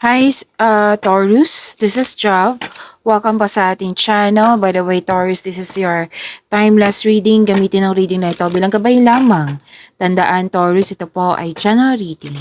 Hi, Taurus. This is Jav. Welcome pa sa ating channel. By the way, Taurus, this is your timeless reading. Gamitin ang reading na ito bilang gabay lamang. Tandaan, Taurus, ito po ay channel reading.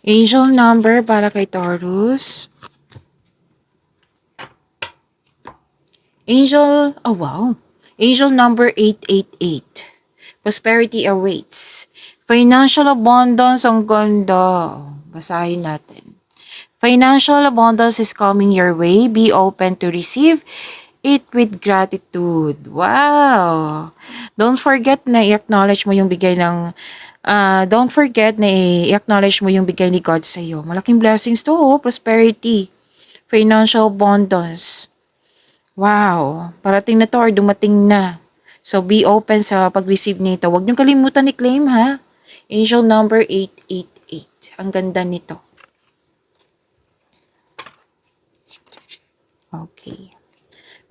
Angel number para kay Taurus. Oh wow. Angel number 888. Prosperity awaits. Financial abundance, ang ganda. Basahin natin. Financial abundance is coming your way. Be open to receive it with gratitude. Wow! Don't forget na i-acknowledge mo yung bigay ng don't forget na i-acknowledge mo yung bigay ni God sa iyo. Malaking blessings to, prosperity, financial abundance. Wow, parating na to or dumating na. So be open sa pag-receive nito. Huwag niyong kalimutan i-claim ha. Angel number 888. Ang ganda nito. Okay.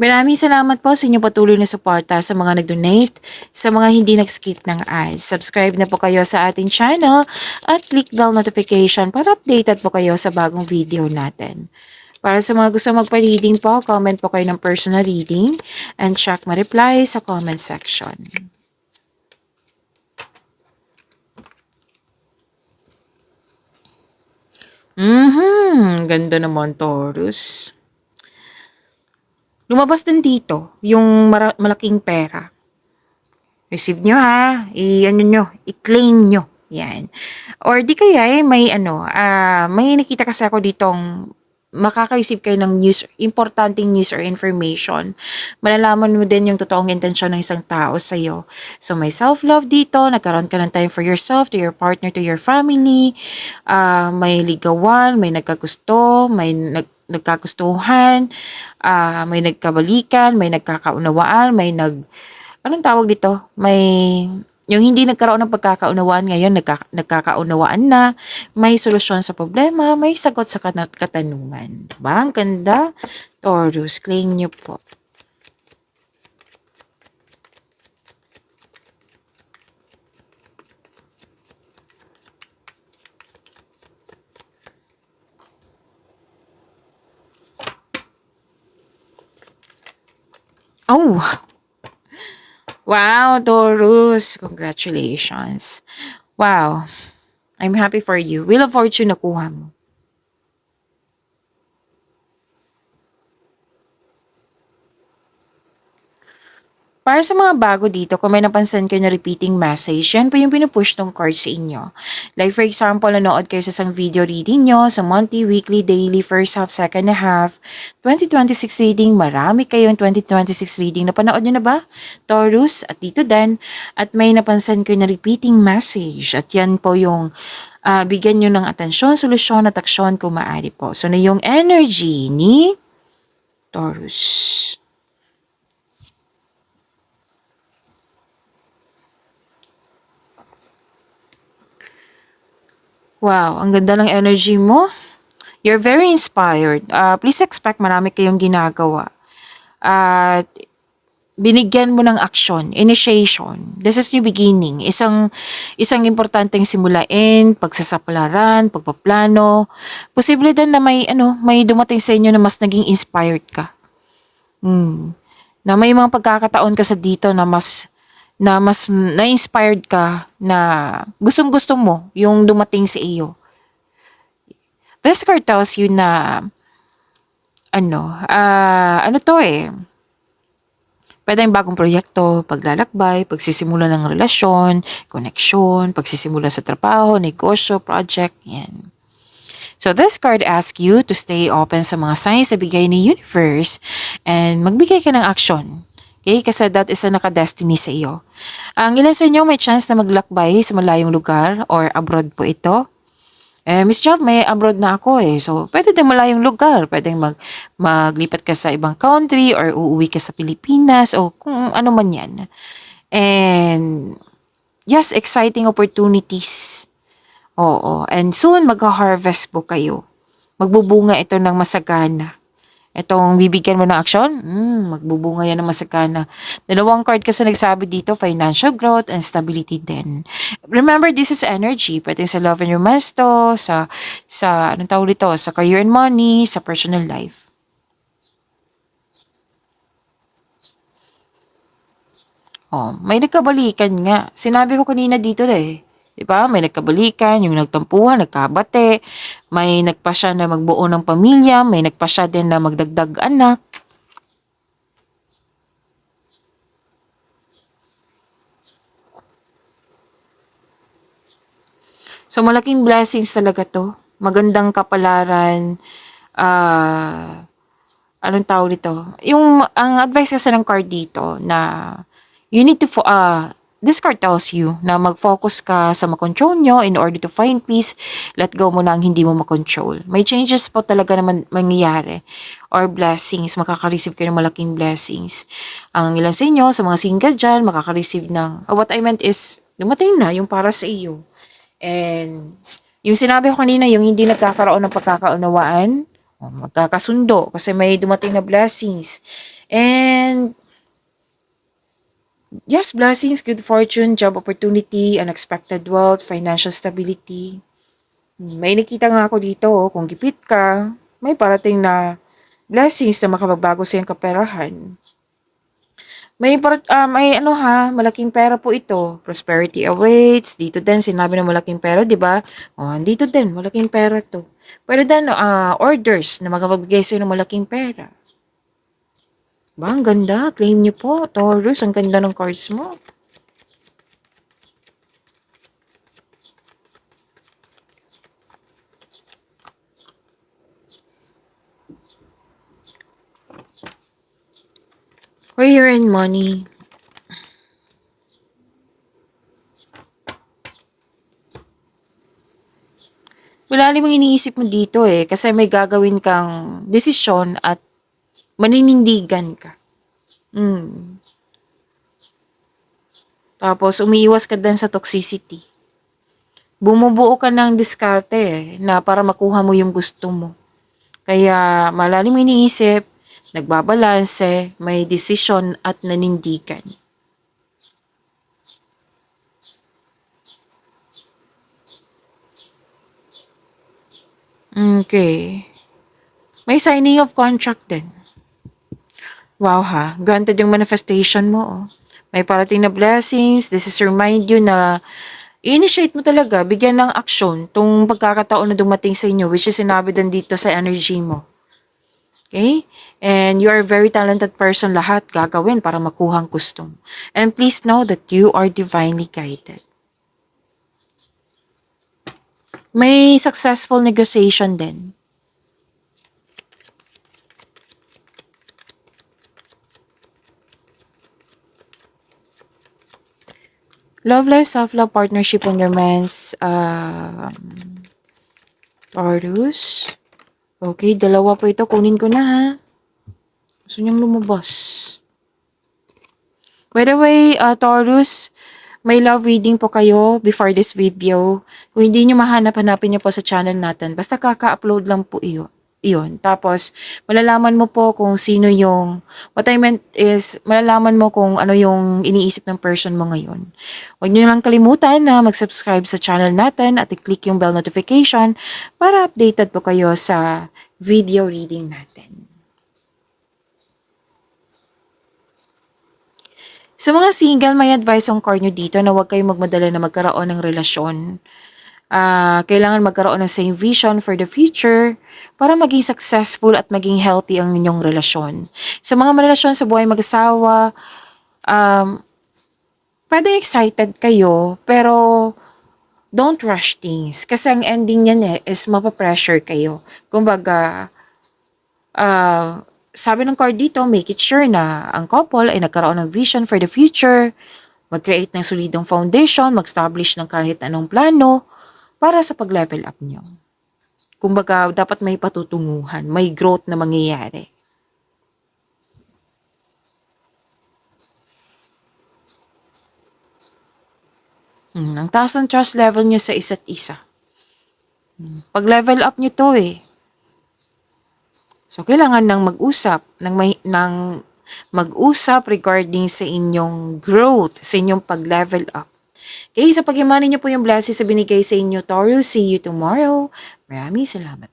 Maraming salamat po sa inyong patuloy na suporta sa mga nag-donate, sa mga hindi nag-skip ng ads. Subscribe na po kayo sa ating channel at click bell notification para updated po kayo sa bagong video natin. Para sa mga gusto magpa-reading po, comment po kayo ng personal reading and check ma-reply sa comment section. Ganda naman, Taurus. Lumabas din dito yung malaking pera. Receive nyo ha. I-claim nyo. Yan. Or di kaya may nakita kasi ako ditong makaka-receive kayo ng news, importanteng news or information. Malalaman mo din yung totoong intensyon ng isang tao sa'yo. So may self-love dito, nagkaroon ka ng time for yourself, to your partner, to your family, may ligawan, may nagkagusto, may nagkagustuhan, may nagkabalikan, may nagkakaunawaan, anong tawag dito? Yung hindi nagkaroon ng pagkakaunawaan ngayon, nagkakaunawaan na, may solusyon sa problema, may sagot sa katanungan. Diba? Ang ganda. Taurus, claim nyo po. Oh! Wow, Taurus. Congratulations. Wow. I'm happy for you. Wheel of Fortune nakuha mo. Para sa mga bago dito, kung may napansin kayo na repeating message, yan po yung pinupush ng card sa inyo. Like for example, nanood kayo sa isang video reading nyo, sa monthly, weekly, daily, first half, second half, 2026 reading, marami kayong 2026 reading. Napanood nyo na ba? Taurus at dito din. At may napansin kayo na repeating message. At yan po yung bigyan nyo ng atensyon, solusyon at aksyon kung maaari po. So na yung energy ni Taurus. Wow, ang ganda ng energy mo. You're very inspired. Please expect marami kayong ginagawa. At binigyan mo ng action, initiation. This is new beginning. Isang importanteng simulain, pagsasaplaran, pagpaplano. Posible din na may dumating sa inyo na mas naging inspired ka. Na may mga pagkakataon ka sa dito na mas na-inspired ka na gustong-gusto mo yung dumating sa iyo. This card tells you na pwedeng bagong proyekto, paglalakbay, pagsisimula ng relasyon, koneksyon, pagsisimula sa trabaho, negosyo, project, yan. So this card asks you to stay open sa mga signs na bigay ni universe and magbigay ka ng action. Okay? Kasi that is a naka-destiny sa iyo. Ang ilan sa inyo may chance na maglakbay sa malayong lugar or abroad po ito. Miss Jav, may abroad na ako eh. So, pwede din malayong lugar. Pwede maglipat ka sa ibang country or uuwi ka sa Pilipinas o kung ano man yan. And, yes, exciting opportunities. Oo. And soon, mag-harvest po kayo. Magbubunga ito ng masagana. Itong bibigyan mo ng aksyon, magbubunga yan ng masagana. Dalawang card kasi nagsabi dito, financial growth and stability din. Remember, this is energy. Pwede sa love and romance to, anong tawag dito, sa career and money, sa personal life. Oh, may nagkabalikan nga. Sinabi ko kanina dito eh. 'Di ba? May nagkabalikan, yung nagtampuhan, nagkabate, may nagpasya na magbuo ng pamilya, may nagpasya din na magdagdag anak. So malaking blessings talaga 'to. Magandang kapalaran, anong tawag dito? Ang advice kasi ng card dito na you need to, this card tells you na mag-focus ka sa makontrol nyo in order to find peace. Let go mo na ang hindi mo makontrol. May changes po talaga naman mangyayari or blessings. Makaka-receive kayo ng malaking blessings. Ang ilan sa inyo, sa mga single dyan, makaka-receive ng, what I meant is, dumating na yung para sa iyo. And yung sinabi ko kanina, yung hindi nagkakaroon ng pagkakaunawaan, magkakasundo kasi may dumating na blessings. And yes, blessings, good fortune, job opportunity, unexpected wealth, financial stability. May nakita nga ako dito, kung gipit ka, may parating na blessings na makapagbago sa iyong kaperahan. May malaking pera po ito. Prosperity awaits. Dito din, sinabi na malaking pera, di ba? Dito din, malaking pera to. Pero din, orders na makapagbigay sa'yo ng malaking pera. Ba, ang ganda. Claim niyo po, Taurus. Ang ganda ng cards mo. Career and money. Malalim ang iniisip mo dito eh. Kasi may gagawin kang desisyon at maninindigan ka. Tapos, umiiwas ka din sa toxicity. Bumubuo ka ng diskarte na para makuha mo yung gusto mo. Kaya malalim iniisip, nagbabalanse, may desisyon at nanindigan. Okay. May signing of contract din. Wow ha, granted yung manifestation mo. Oh. May parating na blessings. This is to remind you na i-initiate mo talaga, bigyan ng aksyon tong pagkakataon na dumating sa inyo, which is sinabi din dito sa energy mo. Okay? And you are a very talented person. Lahat gagawin para makuha ang gusto mo. And please know that you are divinely guided. May successful negotiation din. Love life, self-love, partnership, and romance. Taurus. Okay, dalawa po ito. Kunin ko na ha. Gusto niyang lumabas. By the way, Taurus, may love reading po kayo before this video. Kung hindi nyo mahanap, hanapin nyo po sa channel natin. Basta kaka-upload lang po iyon. Tapos, malalaman mo po kung sino yung, what I meant is, malalaman mo kung ano yung iniisip ng person mo ngayon. Huwag nyo lang kalimutan na mag-subscribe sa channel natin at i-click yung bell notification para updated po kayo sa video reading natin. Sa mga single, may advice ang card nyo dito na huwag kayong magmadala na magkaroon ng relasyon. Kailangan magkaroon ng same vision for the future para maging successful at maging healthy ang inyong relasyon. Sa mga relasyon sa buhay mag-asawa, pwedeng excited kayo, pero don't rush things. Kasi ang ending niyan is mapapressure kayo. Kumbaga, sabi ng card dito, make it sure na ang couple ay nagkaroon ng vision for the future, mag-create ng solidong foundation, mag-establish ng kahit anong plano para sa pag-level up nyo. Kumbaga, dapat may patutunguhan, may growth na mangyayari. Ang taas ng trust level nyo sa isa't isa. Pag-level up nyo to eh. So, kailangan nang mag-usap, mag-usap regarding sa inyong growth, sa inyong pag-level up. Okay, sa pag-imani nyo po yung blessings sa binigay sa inyo, Taurus. See you tomorrow. Maraming salamat.